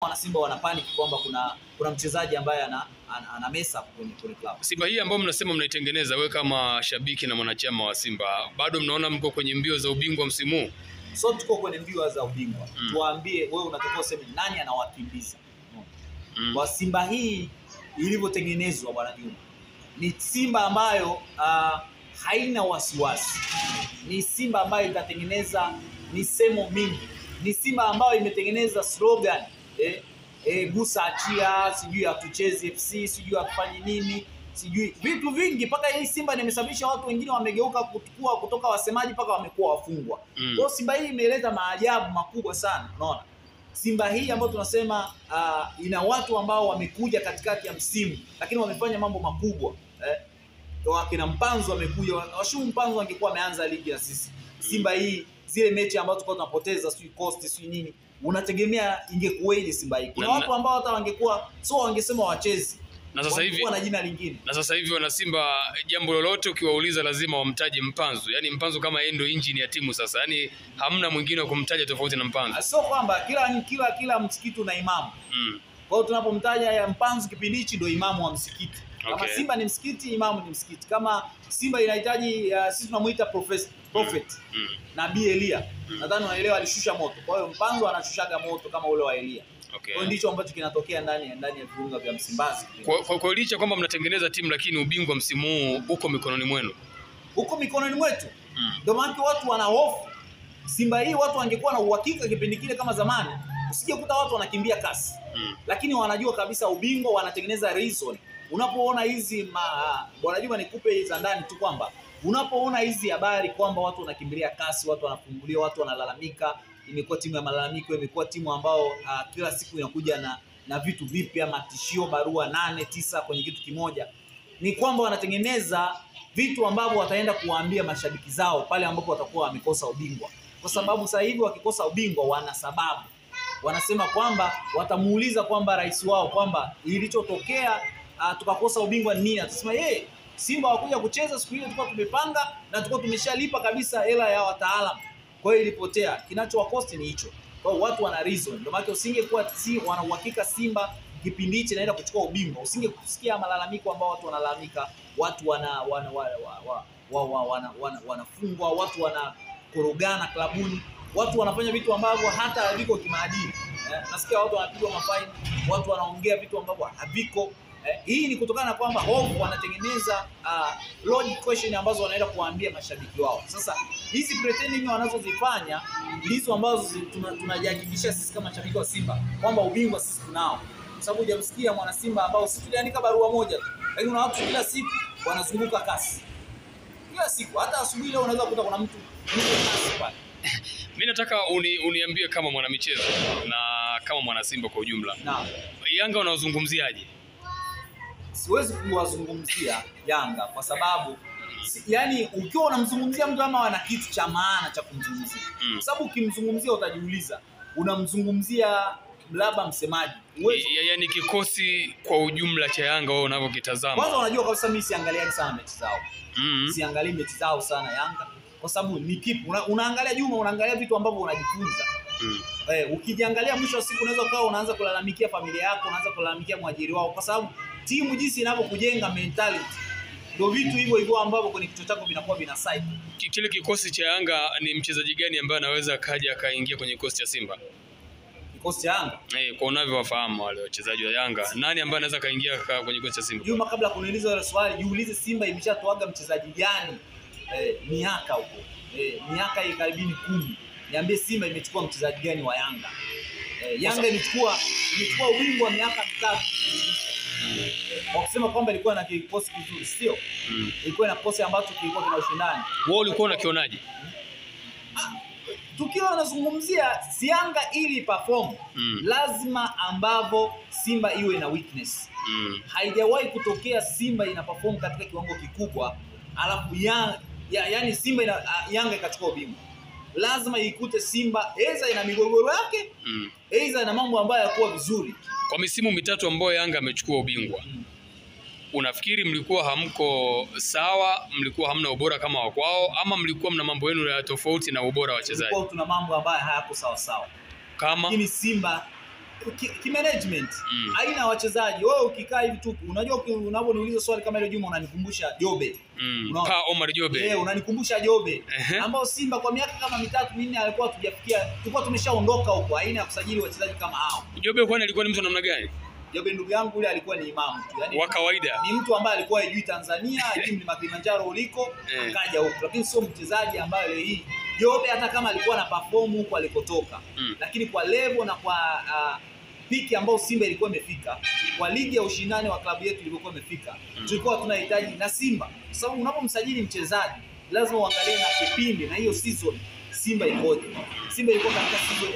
wana Simba wana panic kwamba kuna mchezaji ambaye ana mess up kwenye club. Simba hii ambayo mnasema mnaitengeneza, wewe kama shabiki na mwanachama wa Simba, bado mnaona mko kwenye mbio za ubingwa msimu huu? So tuko kwenye mbio za ubingwa. Tuambie wewe unatakiwa useme nani anawakimbiza. Kwa Simba hii ilivyotengenezwa bwana Juma, ni Simba ambayo haina wasiwasi. Ni Simba ambayo itatengeneza misemo mingi. Ni Simba ambayo imetengeneza slogan gusa achia, sijui hatuchezi FC, sijui afanye nini, sijui vitu vingi, mpaka hii Simba imesababisha watu wengine wamegeuka kutoka wasemaji mpaka wamekuwa wafungwa. Kwa Simba hii imeleta maajabu makubwa sana, unaona. Simba hii ambayo tunasema ina watu ambao wamekuja katikati ya msimu lakini wamefanya mambo makubwa. Kina Mpanzu wamekuja, washu Mpanzu angekuwa ameanza ligi na sisi. Simba hii zile mechi ambazo tulikuwa tunapoteza, sijui Coast, sijui nini, unategemea ingekuwaje Simba hii? Kuna watu ambao hata wangekuwa wangesema wachezi. Na sasa hivi na jina lingine. Na sasa hivi wana Simba jambo lolote ukiwauliza lazima wamtaje Mpanzu. Yaani Mpanzu kama yeye ndio engine ya timu sasa. Yaani hamna mwingine wa kumtaja tofauti na Mpanzu. Sio kwamba kila msikiti una imamu. Kwa hiyo tunapomtaja Mpanzu kipindi hichi ndio imamu wa msikiti. Kama Simba ni msikiti, imamu ni msikiti. Kama Simba inahitaji sisi tunamuita prophet. Nabii Elia. Nadhani unaelewa, alishusha moto. Kwa hiyo Mpanzu anashushaga moto kama ule wa Elia. Kwa ndicho ambacho kinatokea ndani ya viunga vya Msimbazi. Kwa licha kwamba mnatengeneza timu, lakini ubingwa msimu huu uko mikononi mwenu. Uko mikononi mwetu. Ndio maana watu wana hofu. Simba hii watu wangekuwa na uhakika kipindi kile kama zamani, usije kuta watu wanakimbia kasi. Lakini wanajua kabisa ubingwa, wanatengeneza reason. Unapoona hizi bwana Juma, nikupe hizi za ndani tu kwamba unapoona hizi habari kwamba watu wanakimbilia kasi, watu wanafungulia, watu wanalalamika, imekuwa timu ya malalamiko, imekuwa timu ambao kila siku inakuja na vitu vipya, matishio, barua 8 9 kwenye kitu kimoja, ni kwamba wanatengeneza vitu ambavyo wataenda kuwaambia mashabiki zao pale ambapo watakuwa wamekosa ubingwa. Kwa sababu sasa hivi wakikosa ubingwa wana sababu. Wanasema kwamba watamuuliza kwamba rais wao kwamba ilichotokea tukakosa ubingwa ni nini. Atasema Simba wakuja kucheza siku ile tulikuwa tumepanga na tulikuwa tumeshalipa kabisa hela ya wataalamu. Kwa hiyo ilipotea. Kinachowakosti ni hicho. Kwa hiyo watu wana reason. Ndio maana usingekuwa wana uhakika Simba kipindi hichi naenda kuchukua ubingwa, usingekusikia malalamiko ambao watu wanalalamika, watu wanafungwa, watu wanakorogana klabuni, watu wanafanya vitu ambavyo hata haviko kimaadili. Nasikia watu wanapigwa mafaini, watu wanaongea vitu ambavyo haviko. Hii ni kutokana na kwamba hofu wanatengeneza logic question ambazo wanaenda kuwaambia mashabiki wao. Sasa hizi pretending wanazozifanya ndizo ambazo tunajihakikishia sisi kama mashabiki wa Simba kwamba ubingwa sisi tunao. Kwa sababu hujamsikia mwana Simba ambao sisi tuliandika barua moja tu, lakini una watu kila siku wanazunguka kasi. Kila siku, hata asubuhi leo unaweza kukuta kuna mtu kasi pale. Mimi nataka uniambie kama mwanamichezo na kama mwana Simba kwa ujumla. Naam. Yanga unazungumziaje? Siwezi kuwazungumzia Yanga kwa sababu yani ukiwa unamzungumzia mtu ama wana kitu cha maana cha kumzungumzia. Kwa sababu ukimzungumzia utajiuliza unamzungumzia labda msemaji. Yaani kikosi kwa ujumla cha Yanga wao unavyokitazama. Kwanza unajua kabisa mimi siangaliani sana mechi zao. Siangalii mechi zao sana Yanga kwa sababu ni kipi unaangalia Juma, unaangalia vitu ambavyo unajifunza. Ukijiangalia mwisho wa siku unaweza ukawa unaanza kulalamikia familia yako, unaanza kulalamikia mwajiri wao, kwa sababu timu jinsi inavyokujenga mentality ndio vitu hivyo ambavyo kwenye kichwa chako vinakuwa vinasaidia. Kile kikosi cha Yanga ni mchezaji gani ambaye anaweza kaja akaingia kwenye kikosi cha Simba? Kikosi cha Yanga? Kwa unavyowafahamu wale wachezaji wa Yanga, nani ambaye anaweza kaingia kwenye kikosi cha Simba? Juma, kabla kuniuliza ile swali, jiulize Simba imeshatoaga mchezaji gani miaka huko. Miaka hii karibuni 10. Niambie Simba imechukua mchezaji gani wa Yanga? Yanga imechukua ubingwa miaka 3. Kwa kusema kwamba ilikuwa na kikosi kizuri, sio? Ilikuwa na kikosi ambacho kilikuwa kina ushindani. Wewe ulikuwa unakionaje? Tukiwa tunazungumzia Yanga ili perform, lazima ambavyo Simba iwe na weakness. Haijawahi kutokea Simba ina perform katika kiwango kikubwa alafu yani Simba Yanga ikachukua ubingwa. Lazima ikute Simba aidha ina migogoro yake, aidha ina mambo ambayo yakuwa vizuri. Kwa misimu mitatu ambayo Yanga amechukua ubingwa, unafikiri mlikuwa hamko sawa, mlikuwa hamna ubora kama wa kwao, ama mlikuwa mna mambo yenu ya tofauti na ubora wa wachezaji? Tulikuwa tuna mambo ambayo hayako sawa sawa. Kama lakini Simba Management aina ya wachezaji. Wewe ukikaa hivi tu unajua unaponiuliza swali kama ile Juma unanikumbusha Jobe. Pa Omar Jobe. Unanikumbusha Jobe. Ambao Simba kwa miaka kama 3-4 alikuwa tujafikia, tulikuwa tumeshaondoka huko aina ya kusajili wachezaji kama hao. Jobe kwani alikuwa ni mtu namna gani? Jobe ndugu yangu yule alikuwa ni imamu tu. Yaani wa kawaida. Ni mtu ambaye alikuwa hajui Tanzania, hajui mlima Kilimanjaro uliko, akaja huko. Lakini sio mchezaji ambaye leo hii Jobe hata kama alikuwa na perform huko alikotoka. Lakini kwa level na kwa piki ambao Simba ilikuwa imefika, kwa ligi ya ushindani wa klabu yetu ilikuwa imefika, tulikuwa tunahitaji na Simba. Kwa sababu unapomsajili mchezaji lazima uangalie na kipindi na hiyo season Simba ikoje. Simba ilikuwa katika season